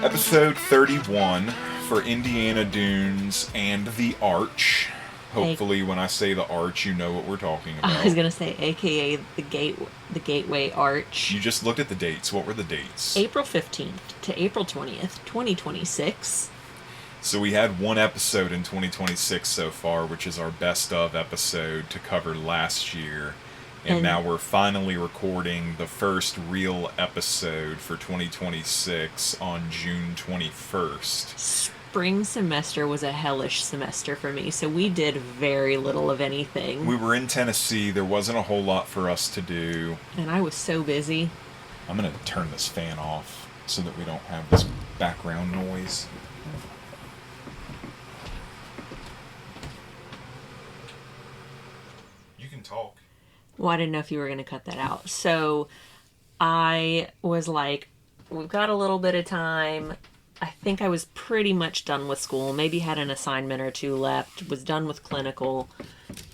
Episode 31 for Indiana Dunes and the Arch. Hopefully, when I say the Arch, you know what we're talking about. I was going to say, a.k.a. the Gateway Arch. You just looked at the dates. What were the dates? April 15th to April 20th, 2026. So we had one episode in 2026 so far, which is our best of episode to cover last year. And now we're finally recording the first real episode for 2026 on June 21st. Spring semester was a hellish semester for me, so we did very little of anything. We were in Tennessee. There wasn't a whole lot for us to do. And I was so busy. I'm going to turn this fan off so that we don't have this background noise. You can talk. Well, I didn't know if you were going to cut that out. So I was like, we've got a little bit of time. I think I was pretty much done with school. Maybe had an assignment or two left. Was done with clinical.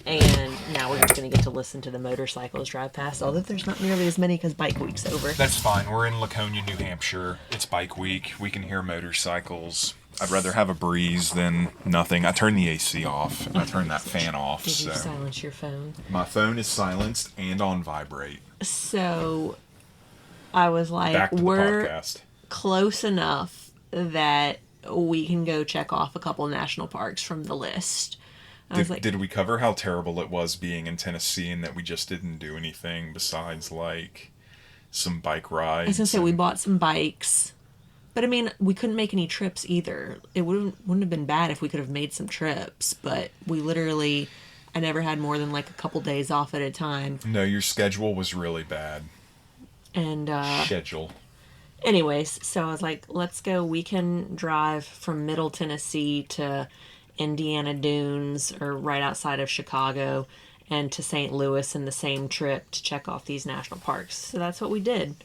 And now we're just going to get to listen to the motorcycles drive past. Although there's not nearly as many because Bike Week's over. That's fine. We're in Laconia, New Hampshire. It's Bike Week. We can hear motorcycles. I'd rather have a breeze than nothing. I turned the AC off. And I turned that fan off. Did you silence your phone? My phone is silenced and on vibrate. So I was like, Back to the podcast. Close enough that we can go check off a couple national parks from the list. Did we cover how terrible it was being in Tennessee and that we just didn't do anything besides like some bike rides? I was gonna say we bought some bikes, but I mean we couldn't make any trips either. It wouldn't have been bad if we could have made some trips, but I never had more than like a couple days off at a time. No, your schedule was really bad. And schedule. Anyways, so I was like, let's go. We can drive from Middle Tennessee to Indiana Dunes or right outside of Chicago and to St. Louis in the same trip to check off these national parks. So that's what we did.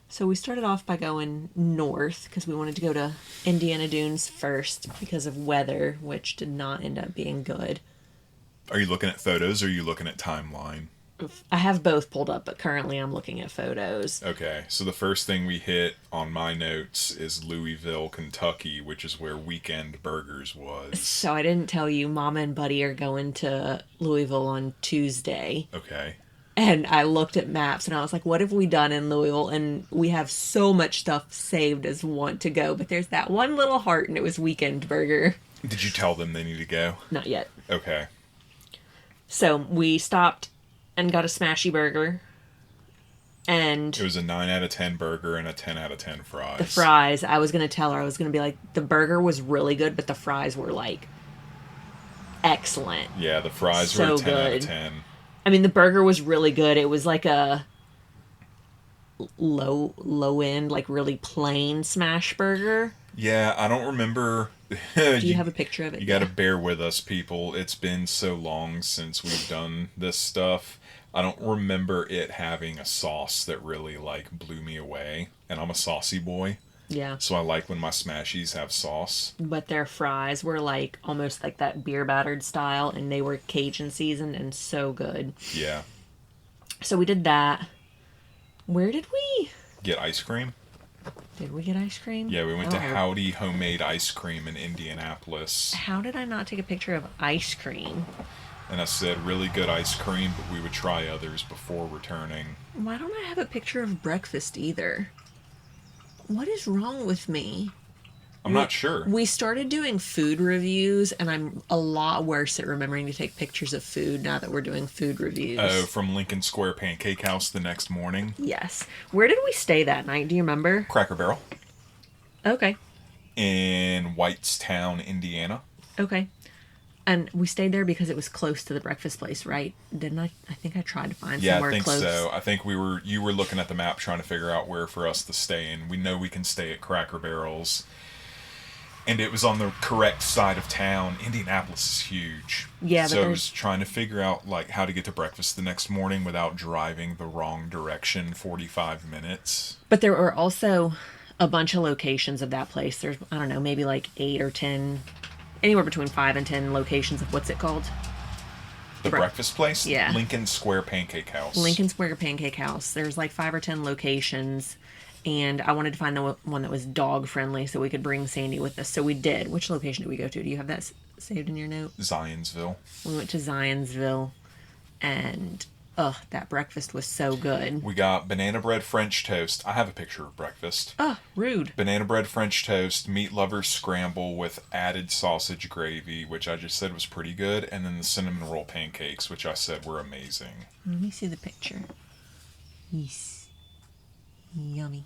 So we started off by going north because we wanted to go to Indiana Dunes first because of weather, which did not end up being good. Are you looking at photos or are you looking at timeline? I have both pulled up, but currently I'm looking at photos. Okay, so the first thing we hit on my notes is Louisville, Kentucky, which is where Weekend Burgers was. So I didn't tell you, Mama and Buddy are going to Louisville on Tuesday. Okay. And I looked at maps and I was like, what have we done in Louisville? And we have so much stuff saved as want to go, but there's that one little heart and it was Weekend Burger. Did you tell them they need to go? Not yet. Okay. So we stopped and got a smashy burger. And it was a 9 out of 10 burger and a 10 out of 10 fries. The fries, I was going to tell her, I was going to be like, the burger was really good, but the fries were like excellent. Yeah, the fries were a 10 out of 10. I mean, the burger was really good. It was like a low end, like really plain smash burger. Yeah, I don't remember. Do you have a picture of it? You got to bear with us, people. It's been so long since we've done this stuff. I don't remember it having a sauce that really like blew me away. And I'm a saucy boy. Yeah. So I like when my smashies have sauce. But their fries were like almost like that beer battered style, and they were Cajun seasoned and so good. Yeah. So we did that. Where did we get ice cream? Did we get ice cream? Yeah, we went to Howdy Homemade Ice Cream in Indianapolis. How did I not take a picture of ice cream? And I said, really good ice cream, but we would try others before returning. Why don't I have a picture of breakfast either? What is wrong with me? I'm not sure. We started doing food reviews, and I'm a lot worse at remembering to take pictures of food now that we're doing food reviews. Oh, from Lincoln Square Pancake House the next morning? Yes. Where did we stay that night? Do you remember? Cracker Barrel. Okay. In Whitestown, Indiana. Okay. And we stayed there because it was close to the breakfast place, right? Didn't I? I think I tried to find somewhere close. Yeah, I think so. I think you were looking at the map trying to figure out where for us to stay, and we know we can stay at Cracker Barrel's. And it was on the correct side of town. Indianapolis is huge. Yeah, so I was trying to figure out like how to get to breakfast the next morning without driving the wrong direction 45 minutes. But there were also a bunch of locations of that place. There's, I don't know, maybe like 8 or 10, anywhere between 5 and 10 locations of what's it called? The breakfast place? Yeah. Lincoln Square Pancake House. Lincoln Square Pancake House. There's like 5 or 10 locations, and I wanted to find the one that was dog friendly so we could bring Sandy with us. So we did. Which location did we go to? Do you have that saved in your note? Zionsville. We went to Zionsville, and that breakfast was so good. We got banana bread French toast. I have a picture of breakfast. Rude. Banana bread French toast, meat lovers scramble with added sausage gravy, which I just said was pretty good, and then the cinnamon roll pancakes, which I said were amazing. Let me see the picture. Yes. Yummy.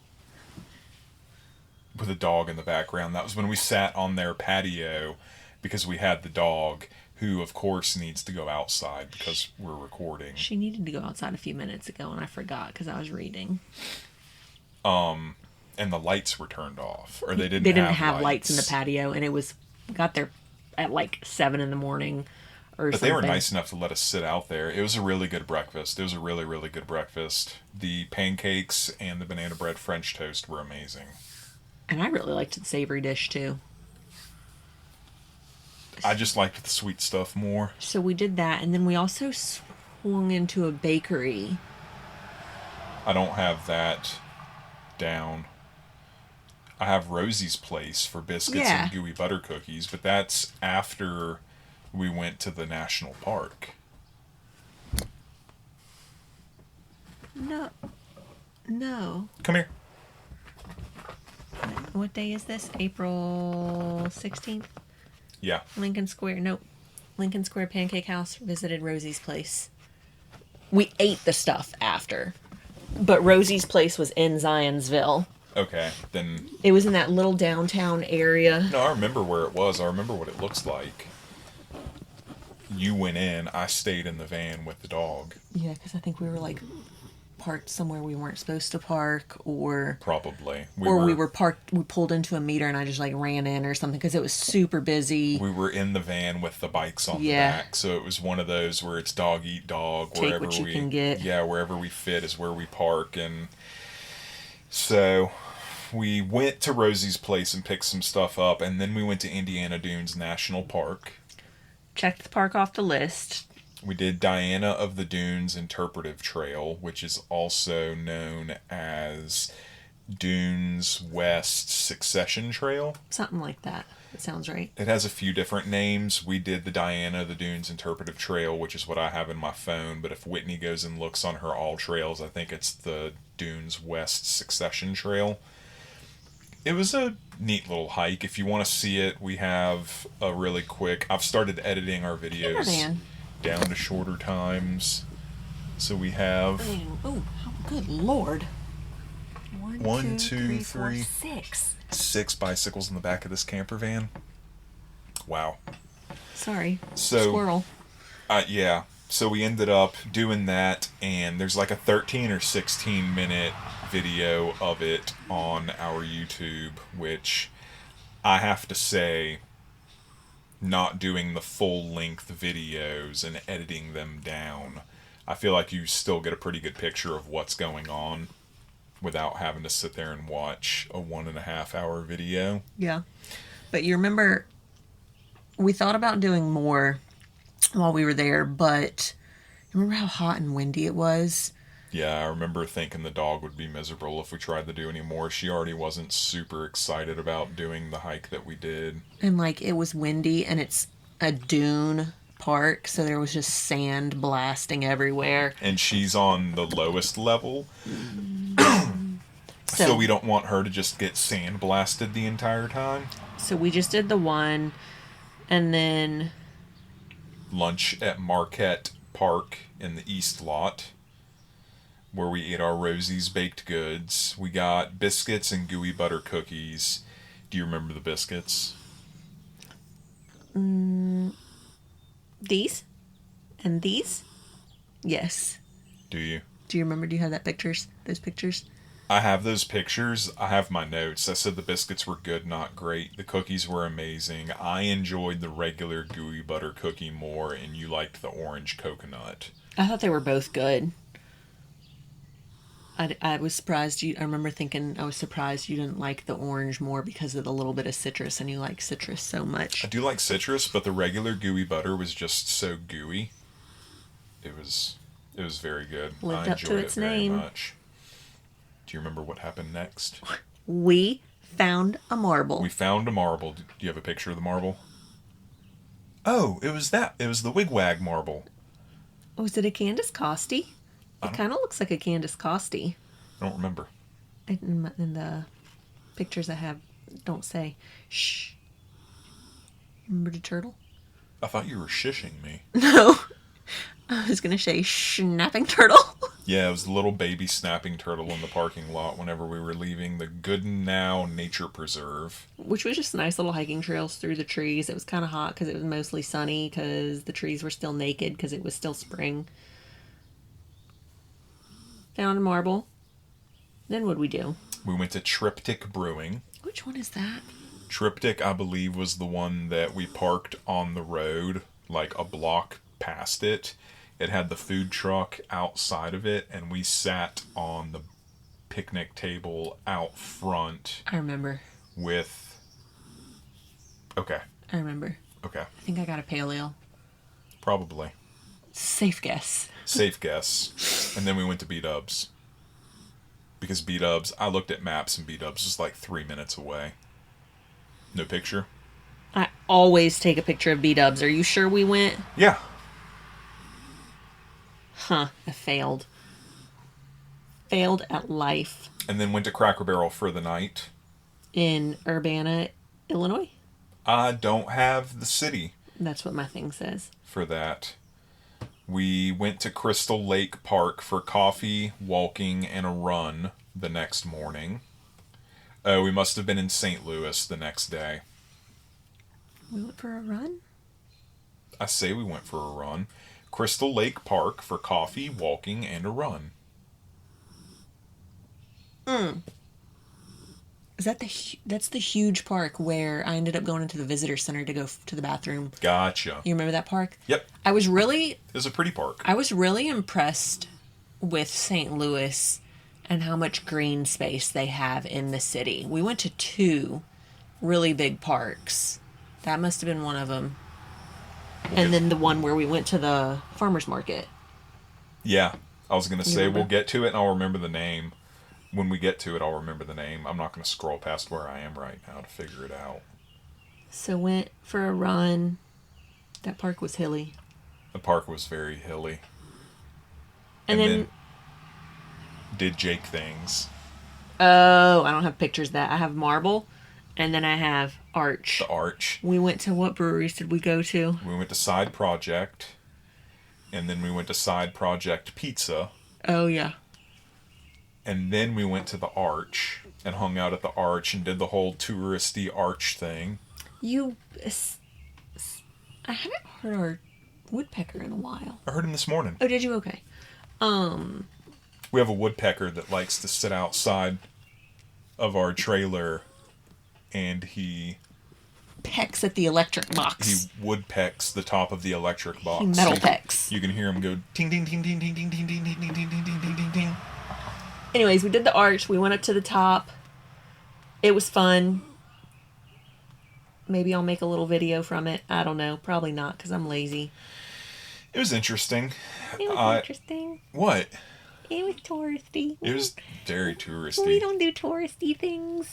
With a dog in the background. That was when we sat on their patio because we had the dog, who of course needs to go outside because we're recording. She needed to go outside a few minutes ago, and I forgot because I was reading. And the lights were turned off, or they didn't. They didn't have lights in the patio, and we got there at like 7 a.m. or But something. they were nice enough to let us sit out there. It was a really good breakfast. It was a really, really good breakfast. The pancakes and the banana bread French toast were amazing. And I really liked the savory dish too. I just liked the sweet stuff more. So we did that, and then we also swung into a bakery. I don't have that down. I have Rosie's Place for biscuits and gooey butter cookies, but that's after we went to the national park. No. Come here. What day is this? April 16th? Yeah. Lincoln Square Pancake House visited Rosie's Place. We ate the stuff after. But Rosie's Place was in Zionsville. Okay, then... It was in that little downtown area. No, I remember where it was. I remember what it looks like. You went in. I stayed in the van with the dog. Yeah, because I think we were like parked somewhere we weren't supposed to park, or... Probably. We were parked, we pulled into a meter and I just like ran in or something because it was super busy. We were in the van with the bikes on the back, so it was one of those where it's dog eat dog. Take what you can get. Yeah, wherever we fit is where we park. And so we went to Rosie's Place and picked some stuff up, and then we went to Indiana Dunes National Park. Checked the park off the list. We did Diana of the Dunes Interpretive Trail, which is also known as Dunes West Succession Trail. Something like that. That sounds right. It has a few different names. We did the Diana of the Dunes Interpretive Trail, which is what I have in my phone, but if Whitney goes and looks on her all trails, I think it's the Dunes West Succession Trail. It was a neat little hike. If you want to see it, we have a really quick... I've started editing our videos down to shorter times. So we have... Oh, good Lord. One, two, three, 6. 6 bicycles in the back of this camper van. Wow. Sorry. So, squirrel. Yeah. So we ended up doing that, and there's like a 13 or 16 minute video of it on our YouTube, which I have to say, not doing the full length videos and editing them down, I feel like you still get a pretty good picture of what's going on without having to sit there and watch a 1.5 hour video. Yeah. But you remember, we thought about doing more while we were there, but you remember how hot and windy it was? Yeah, I remember thinking the dog would be miserable if we tried to do any more. She already wasn't super excited about doing the hike that we did. And like, it was windy, and it's a dune park, so there was just sand blasting everywhere. And she's on the lowest level. So we don't want her to just get sand blasted the entire time. So we just did the one, and then... lunch at Marquette Park in the East Lot, where we ate our Rosie's baked goods. We got biscuits and gooey butter cookies. Do you remember the biscuits? These? And these? Yes. Do you? Do you remember? Do you have those pictures? I have those pictures. I have my notes. I said the biscuits were good, not great. The cookies were amazing. I enjoyed the regular gooey butter cookie more, and you liked the orange coconut. I thought they were both good. I was surprised I remember thinking I was surprised you didn't like the orange more because of the little bit of citrus, and you like citrus so much. I do like citrus, but the regular gooey butter was just so gooey. It was very good. Lived I up to enjoyed it its very name. much. Do you remember what happened next? We found a marble. We found a marble. Do you have a picture of the marble? Oh, it was that. It was the Wigwag marble. Was it a Candace Costi? It kind of looks like a Candace Costi. I don't remember. In the pictures I have, don't say shh. Remember the turtle? I thought you were shishing me. No. I was going to say snapping turtle. Yeah, it was the little baby snapping turtle in the parking lot whenever we were leaving the Goodenow Nature Preserve. Which was just nice little hiking trails through the trees. It was kind of hot because it was mostly sunny because the trees were still naked because it was still spring. Found a marble. Then what'd we do? We went to Triptych Brewing. Which one is that? Triptych, I believe, was the one that we parked on the road, like a block past it. It had the food truck outside of it, and we sat on the picnic table out front I remember. with... Okay. I remember. Okay. I think I got a pale ale. Probably. Safe guess. Safe guess. And then we went to B-Dubs. Because B-Dubs, I looked at maps and B-Dubs was like 3 minutes away. No picture? I always take a picture of B-Dubs. Are you sure we went? Yeah. Huh. I failed. Failed at life. And then went to Cracker Barrel for the night. In Urbana, Illinois? I don't have the city That's what my thing says. for that. We went to Crystal Lake Park for coffee, walking, and a run the next morning. We must have been in St. Louis the next day. We went for a run? I say we went for a run. Crystal Lake Park for coffee, walking, and a run. Is that that's the huge park where I ended up going into the visitor center to go to the bathroom? Gotcha. You remember that park? Yep. It was a pretty park. I was really impressed with St. Louis and how much green space they have in the city. We went to 2 really big parks. That must have been one of them. And then the one where we went to the farmer's market. Yeah. I was going to say, remember? we'll get to it and I'll remember the name. When we get to it, I'll remember the name. I'm not going to scroll past where I am right now to figure it out. So went for a run. That park was hilly. The park was very hilly. And then did Jake things. oh, I don't have pictures of that. I have Marble, and then I have Arch. The Arch. We went to, what breweries did we go to? We went to Side Project. And then we went to Side Project Pizza. Oh, yeah. And then we went to the Arch and hung out at the Arch and did the whole touristy Arch thing. I haven't heard our woodpecker in a while. I heard him this morning. Oh, did you? Okay. We have a woodpecker that likes to sit outside of our trailer, and he Pecks at the electric box. woodpecks the top of the electric box. He metal pecks. You can hear him go ting ting ting ting ting ting ting ting ting ting ting ting ting ting ting. Anyways, we did the Arch. We went up to the top. It was fun. Maybe I'll make a little video from it. I don't know. Probably not, because I'm lazy. It was interesting. It was interesting. What? It was touristy. It was very touristy. We don't do touristy things.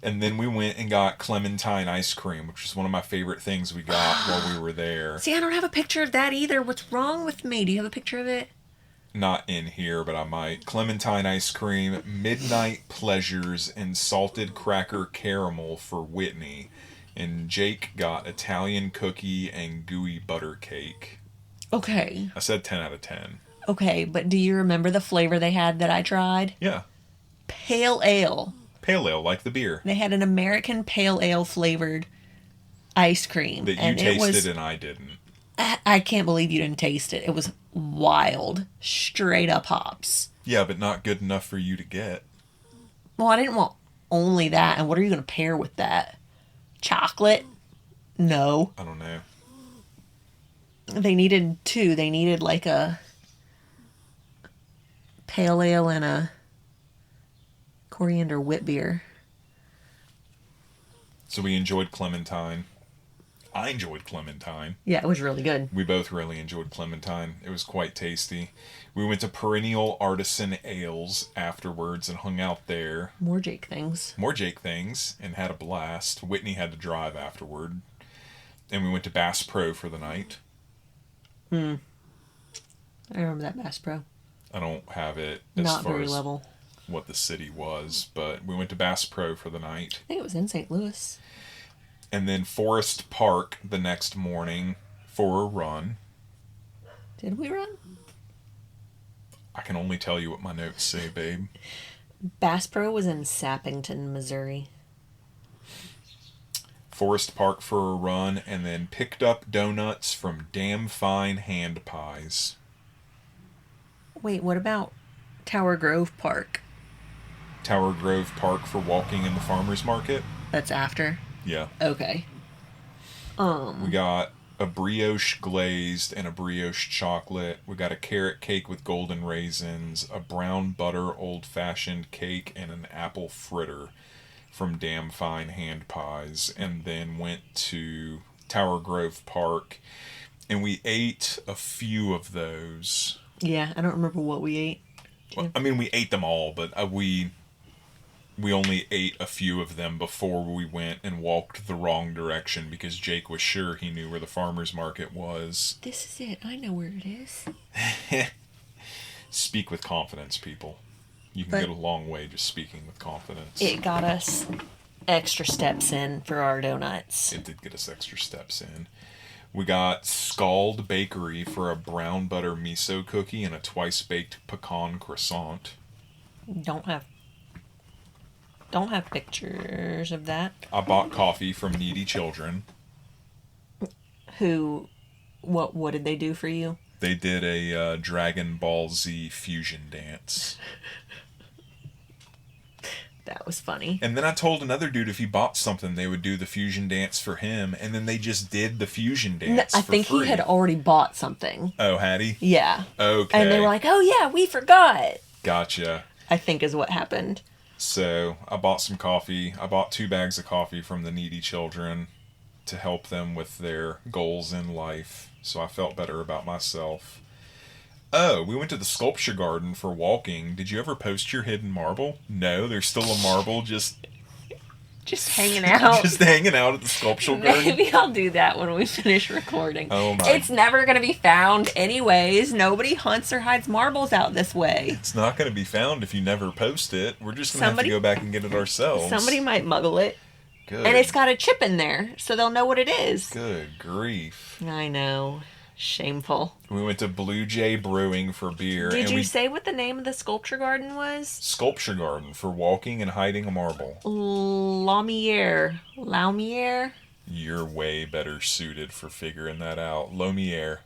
And then we went and got Clementine ice cream, which was one of my favorite things we got while we were there. See, I don't have a picture of that either. What's wrong with me? Do you have a picture of it? Not in here, but I might. Clementine ice cream, Midnight Pleasures, and salted cracker caramel for Whitney. And Jake got Italian cookie and gooey butter cake. Okay. I said 10 out of 10. Okay, but do you remember the flavor they had that I tried? Yeah. Pale ale. Pale ale, like the beer. They had an American pale ale flavored ice cream. That you and tasted and I didn't. I can't believe you didn't taste it. It was wild. Straight up hops. Yeah, but not good enough for you to get. Well, I didn't want only that. And what are you going to pair with that? Chocolate? No. I don't know. They needed 2. They needed like a pale ale and a coriander wheat beer. So we enjoyed Clementine. I enjoyed Clementine. Yeah, it was really good. We both really enjoyed Clementine. It was quite tasty. We went to Perennial Artisan Ales afterwards and hung out there. More Jake things. More Jake things, and had a blast. Whitney had to drive afterward. And we went to Bass Pro for the night. I remember that Bass Pro. I don't have it as Not far very as level. what the city was, but we went to Bass Pro for the night. I think it was in St. Louis. And then Forest Park the next morning for a run. Did we run? I can only tell you what my notes say, babe. Bass Pro was in Sappington, Missouri. Forest Park for a run, and then picked up donuts from Damn Fine Hand Pies. Wait, what about Tower Grove Park? Tower Grove Park for walking in the farmer's market. That's after? Yeah. Okay. We got a brioche glazed and a brioche chocolate. We got a carrot cake with golden raisins, a brown butter old-fashioned cake, and an apple fritter from Damn Fine Hand Pies. And then went to Tower Grove Park, and we ate a few of those. Yeah, I don't remember what we ate. Well, I mean, we ate them all, but we only ate a few of them before we went and walked the wrong direction because Jake was sure he knew where the farmer's market was. This is it. I know where it is. Speak with confidence, people. You can get a long way just speaking with confidence. It got us extra steps in for our donuts. It did get us extra steps in. We got Scald Bakery for a brown butter miso cookie and a twice-baked pecan croissant. Don't have pictures of that. I bought coffee from Needy Children. What did they do for you? They did a Dragon Ball Z fusion dance. That was funny. And then I told another dude if he bought something, they would do the fusion dance for him. And then they just did the fusion dance I think for free. he had already bought something. Oh, had he? Yeah. Okay. And they were like, oh yeah, we forgot. Gotcha. I think is what happened. So I bought some coffee. I bought 2 bags of coffee from the Needy Children to help them with their goals in life. So I felt better about myself. Oh, we went to the sculpture garden for walking. Did you ever post your hidden marble? No, there's still a marble just hanging out. just hanging out at the sculpture garden. Maybe I'll do that when we finish recording. Oh my. It's never going to be found anyways. Nobody hunts or hides marbles out this way. It's not going to be found if you never post it. We're just going to have to go back and get it ourselves. Somebody might muggle it. Good. And it's got a chip in there, so they'll know what it is. Good grief. I know. Shameful. We went to Blue Jay Brewing for beer. Did you say what the name of the sculpture garden was? Sculpture garden for walking and hiding a marble. Laumiere. You're way better suited for figuring that out. Laumiere.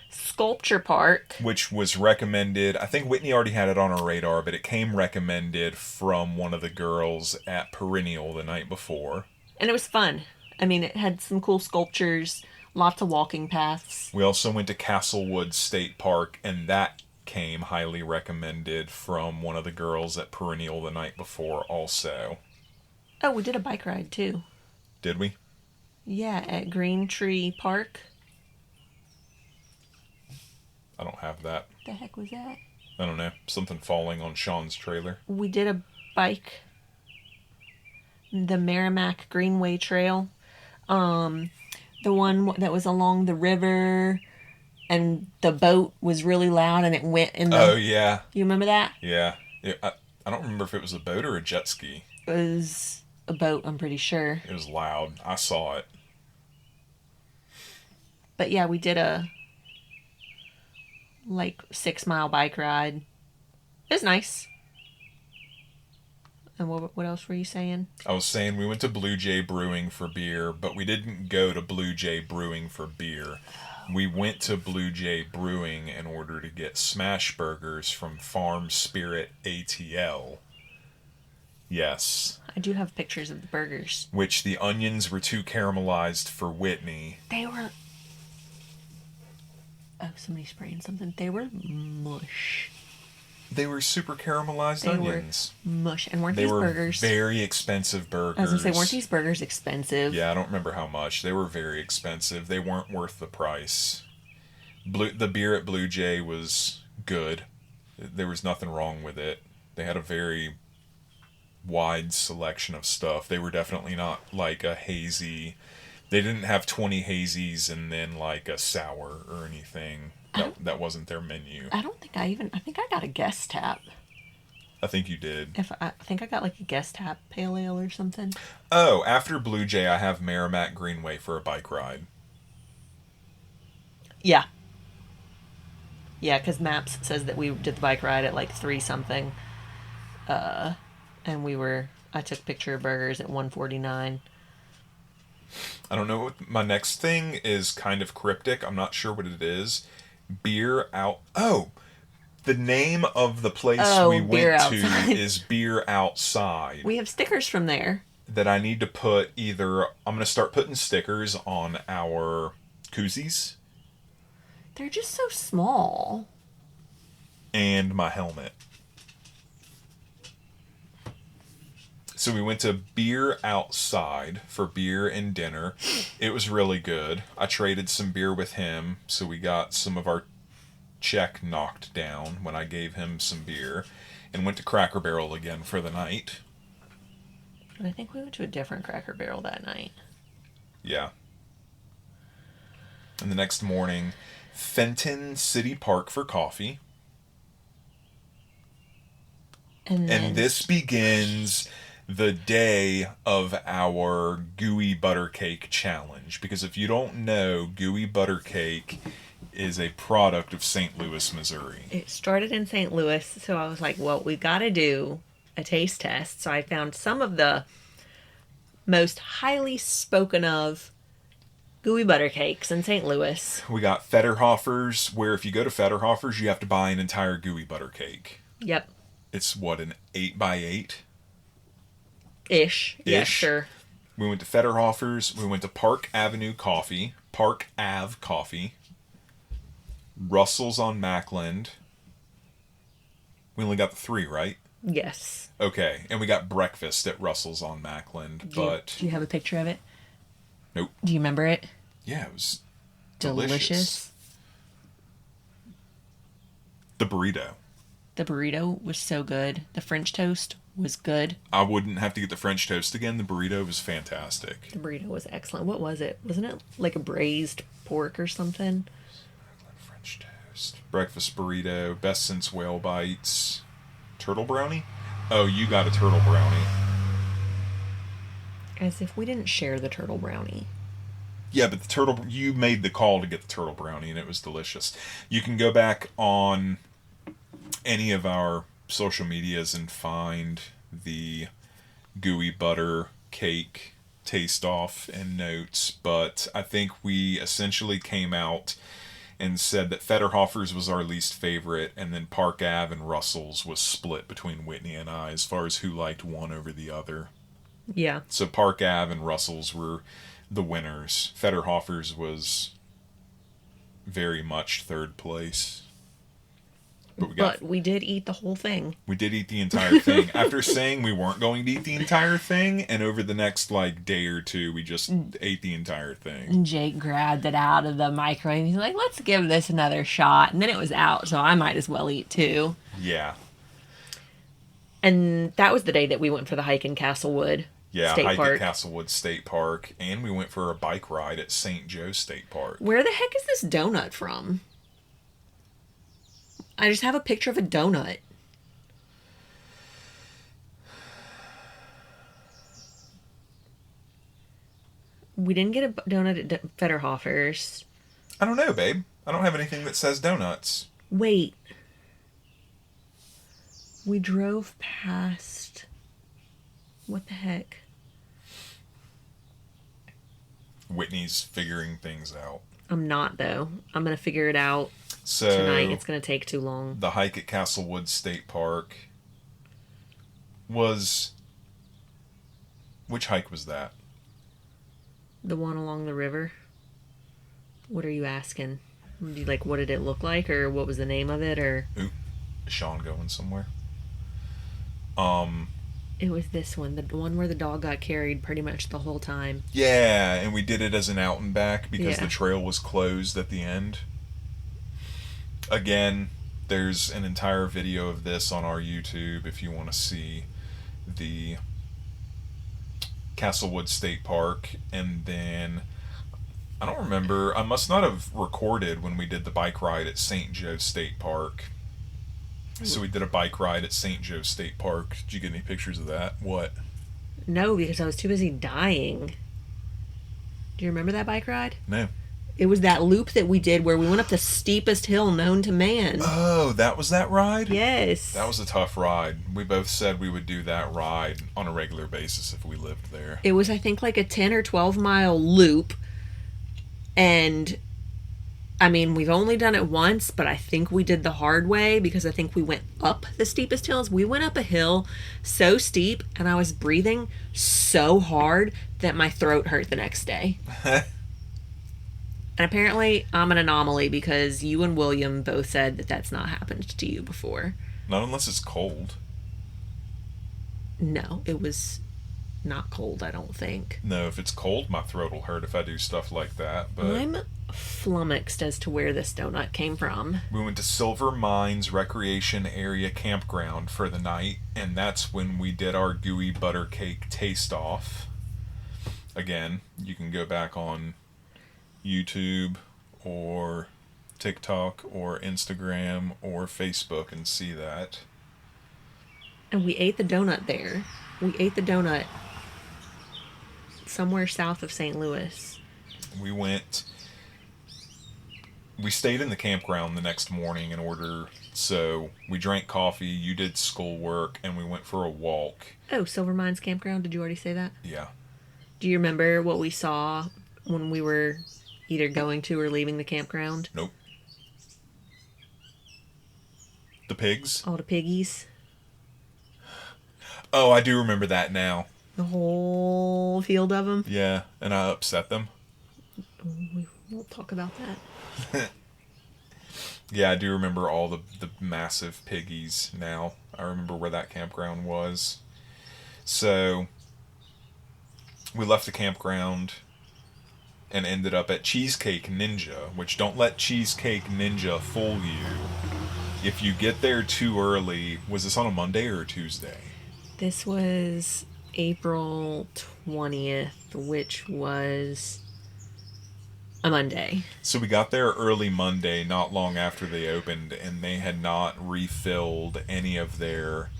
Sculpture Park. Which was recommended. I think Whitney already had it on her radar, but it came recommended from one of the girls at Perennial the night before. And it was fun. I mean, it had some cool sculptures. Lots of walking paths. We also went to Castlewood State Park, and that came highly recommended from one of the girls at Perennial the night before also. Oh, we did a bike ride, too. Did we? Yeah, at Green Tree Park. I don't have that. The heck was that? I don't know. Something falling on Sean's trailer. We did a bike. The Merrimack Greenway Trail. The one that was along the river, and the boat was really loud, and it went in the... Oh, yeah. You remember that? Yeah. I don't remember if it was a boat or a jet ski. It was a boat, I'm pretty sure. It was loud. I saw it. But yeah, we did a 6-mile bike ride. It was nice. And what else were you saying? I was saying we went to Blue Jay Brewing for beer, but we didn't go to Blue Jay Brewing for beer. We went to Blue Jay Brewing in order to get smash burgers from Farm Spirit ATL. Yes. I do have pictures of the burgers. Which the onions were too caramelized for Whitney. They were... Oh, somebody's spraying something. They were mush. They were super caramelized onions. Mush. And weren't They these were burgers... very expensive burgers. I was going to say, weren't these burgers expensive? Yeah, I don't remember how much. They were very expensive. They weren't worth the price. The beer at Blue Jay was good. There was nothing wrong with it. They had a very wide selection of stuff. They were definitely not like a hazy... They didn't have 20 hazies and then like a sour or anything. That wasn't their menu. I don't think I think I got a guest tap. I think you did. I think I got like a guest tap pale ale or something. Oh, after Blue Jay, I have Merrimack Greenway for a bike ride. Yeah. Yeah, because Maps says that we did the bike ride at like 3 something. And I took picture of burgers at 149. I don't know what my next thing is. Kind of cryptic. I'm not sure what it is. Beer out. Oh, the name of the place we went to is Beer Outside. We have stickers from there that I need to put either. I'm going to start putting stickers on our koozies. They're just so small. And my helmet. So we went to Beer Outside for beer and dinner. It was really good. I traded some beer with him, so we got some of our check knocked down when I gave him some beer, and went to Cracker Barrel again for the night. I think we went to a different Cracker Barrel that night. Yeah. And the next morning, Fenton City Park for coffee. And this begins the day of our gooey butter cake challenge, because if you don't know, gooey butter cake is a product of St. Louis, Missouri. It started in St. Louis, so I was like, well, we've got to do a taste test. So I found some of the most highly spoken of gooey butter cakes in St. Louis. We got Fetterhofer's, where if you go to Fetterhofer's, you have to buy an entire gooey butter cake. Yep. It's what, an 8x8? Ish. Yeah, sure. We went to Fetterhofer's. We went to Park Avenue Coffee. Park Ave Coffee. Russell's on Mackland. We only got the 3, right? Yes. Okay. And we got breakfast at Russell's on Mackland. Do you have a picture of it? Nope. Do you remember it? Yeah, it was delicious. The burrito. The burrito was so good. The French toast was good. I wouldn't have to get the French toast again. The burrito was fantastic. The burrito was excellent. What was it? Wasn't it like a braised pork or something? French toast. Breakfast burrito. Best since whale bites. Turtle brownie? Oh, you got a turtle brownie. As if we didn't share the turtle brownie. Yeah, but you made the call to get the turtle brownie, and it was delicious. You can go back on any of our social medias and find the gooey butter cake taste off and notes, but I think we essentially came out and said that Fetterhofer's was our least favorite, and then Park Ave and Russell's was split between Whitney and I as far as who liked one over the other. Yeah. So Park Ave and Russell's were the winners. Fetterhofer's was very much third place. But we did eat the whole thing. We did eat the entire thing. After saying we weren't going to eat the entire thing, and over the next day or two, we just ate the entire thing. Jake grabbed it out of the microwave. He's like, let's give this another shot. And then it was out, so I might as well eat too. Yeah. And that was the day that we went for the hike in Castlewood State Park. At Castlewood State Park. And we went for a bike ride at St. Joe State Park. Where the heck is this donut from? I just have a picture of a donut. We didn't get a donut at Fetterhofer's. I don't know, babe. I don't have anything that says donuts. Wait. We drove past... What the heck? Whitney's figuring things out. I'm not, though. I'm going to figure it out tonight. It's going to take too long. The hike at Castlewood State Park was... Which hike was that? The one along the river. What are you asking? What did it look like, or what was the name of it, or... Is Sean going somewhere? It was this one, the one where the dog got carried pretty much the whole time. Yeah, and we did it as an out and back because Yeah. the trail was closed at the end. Again, there's an entire video of this on our YouTube if you want to see the Castlewood State Park. And then I don't remember, I must not have recorded when we did the bike ride at St. Joe State Park. So we did a bike ride at St. Joe State Park. Did you get any pictures of that? What? No, because I was too busy dying. Do you remember that bike ride? No. It was that loop that we did where we went up the steepest hill known to man. Oh, that was that ride? Yes. That was a tough ride. We both said we would do that ride on a regular basis if we lived there. It was, I think, like a 10 or 12 mile loop. And, I mean, we've only done it once, but I think we did the hard way because I think we went up the steepest hills. We went up a hill so steep and I was breathing so hard that my throat hurt the next day. And apparently I'm an anomaly because you and William both said that that's not happened to you before. Not unless it's cold. No, it was not cold, I don't think. No, if it's cold, my throat will hurt if I do stuff like that. But I'm flummoxed as to where this donut came from. we went to Silver Mines Recreation Area Campground for the night, and that's when we did our gooey butter cake taste-off. Again, you can go back on YouTube or TikTok or Instagram or Facebook and see that. And we ate the donut there. We ate the donut somewhere south of St. Louis. We stayed in the campground the next morning so we drank coffee, you did schoolwork, and we went for a walk. Oh, Silver Mines Campground. Did you already say that? Yeah. Do you remember what we saw when we were either going to or leaving the campground? Nope. The pigs? All the piggies. Oh, I do remember that now. The whole field of them. Yeah, and I upset them. We won't talk about that. Yeah, I do remember all the massive piggies now. I remember where that campground was. So, we left the campground and ended up at Cheesecake Ninja, which don't let Cheesecake Ninja fool you. If you get there too early, was this on a Monday or a Tuesday? This was April 20th, which was a Monday. So we got there early Monday, not long after they opened, and they had not refilled any of their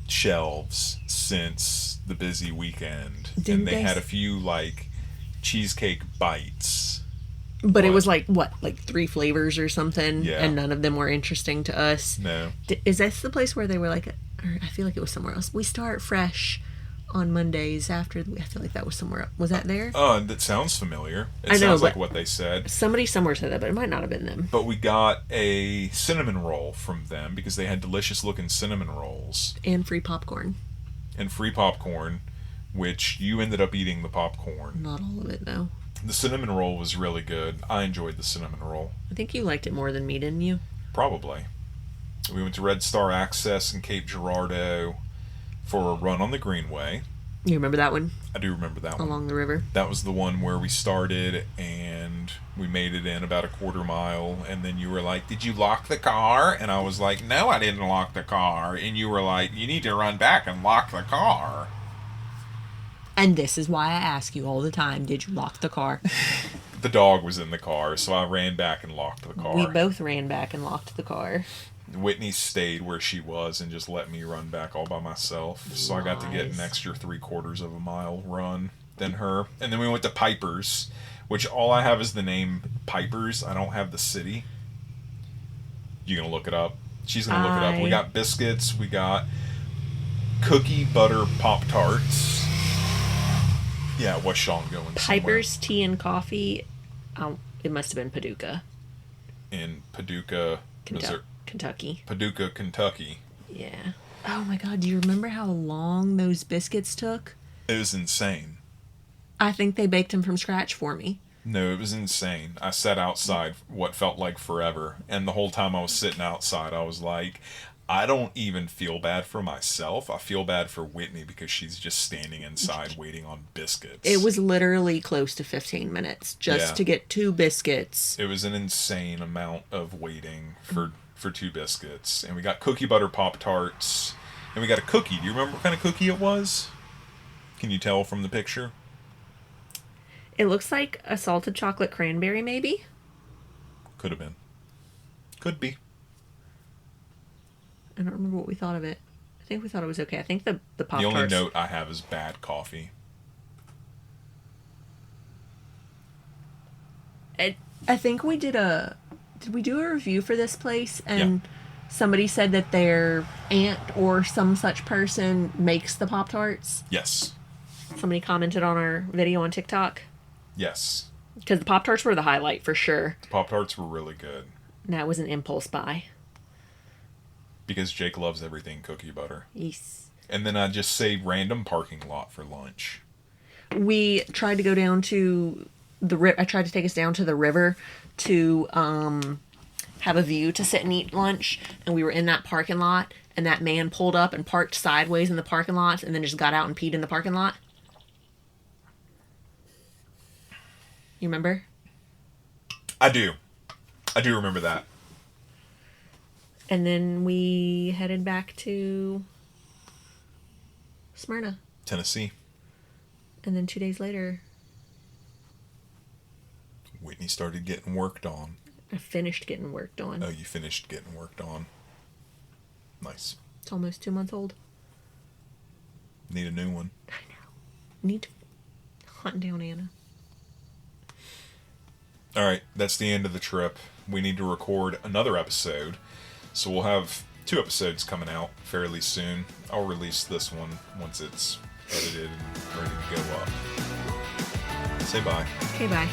shelves since the busy weekend. Didn't they they had a few, like, cheesecake bites. But it was like, what, like 3 flavors or something? Yeah. And none of them were interesting to us. No. Is this the place where they were like, or I feel like it was somewhere else. We start fresh on Mondays after, I feel like that was somewhere else. Was that there? Oh, that sounds familiar. It I know, sounds like but what they said. Somebody somewhere said that, but it might not have been them. But we got a cinnamon roll from them because they had delicious looking cinnamon rolls. And free popcorn. And free popcorn, which you ended up eating the popcorn. Not all of it, though. The cinnamon roll was really good. I enjoyed the cinnamon roll. I think you liked it more than me, didn't you? Probably. We went to Red Star Access in Cape Girardeau for a run on the Greenway. You remember that one? I do remember that one. Along the river. That was the one where we started and we made it in about a quarter mile, and then you were like, "Did you lock the car?" And I was like, "No, I didn't lock the car." And you were like, "You need to run back and lock the car." And this is why I ask you all the time, did you lock the car? The dog was in the car, so I ran back and locked the car. We both ran back and locked the car. Whitney stayed where she was and just let me run back all by myself. So I got to get an Nice. extra 3/4 of a mile run than her. And then we went to Piper's, which all I have is the name Piper's. I don't have the city. You gonna look it up? She's gonna look it up. We got biscuits. We got cookie butter Pop-Tarts. Yeah, what's Sean going Piper's Tea and Coffee. It must have been Paducah. in Paducah, Missouri. Kentucky. Paducah, Kentucky. Yeah. Oh my god, do you remember how long those biscuits took? It was insane. I think they baked them from scratch for me. No, it was insane. I sat outside what felt like forever, and the whole time I was sitting outside, I was like, I don't even feel bad for myself. I feel bad for Whitney because she's just standing inside waiting on biscuits. It was literally close to 15 minutes just Yeah. to get 2 biscuits. It was an insane amount of waiting for 2 biscuits. And we got cookie butter Pop Tarts. And we got a cookie. Do you remember what kind of cookie it was? Can you tell from the picture? It looks like a salted chocolate cranberry, maybe? Could have been. Could be. I don't remember what we thought of it. I think we thought it was okay. I think the Pop The only Tarts. note I have is bad coffee. I think we did a. Did we do a review for this place? And Yeah. somebody said that their aunt or some such person makes the Pop Tarts. Yes. Somebody commented on our video on TikTok. Yes. Because the Pop Tarts were the highlight for sure. The Pop Tarts were really good. And that was an impulse buy. Because Jake loves everything cookie butter. Yes. And then I just say random parking lot for lunch. We tried to go down to the I tried to take us down to the river to have a view to sit and eat lunch, and we were in that parking lot, and that man pulled up and parked sideways in the parking lot and then just got out and peed in the parking lot. You remember? I do. I do remember that. And then we headed back to Smyrna. Tennessee. And then 2 days later, Whitney started getting worked on. I finished getting worked on. Oh, you finished getting worked on. Nice. It's almost 2 months old. Need a new one. I know. Need to hunt down Anna. All right, that's the end of the trip. We need to record another episode. So we'll have 2 episodes coming out fairly soon. I'll release this one once it's edited and ready to go up. Say bye. Okay, bye.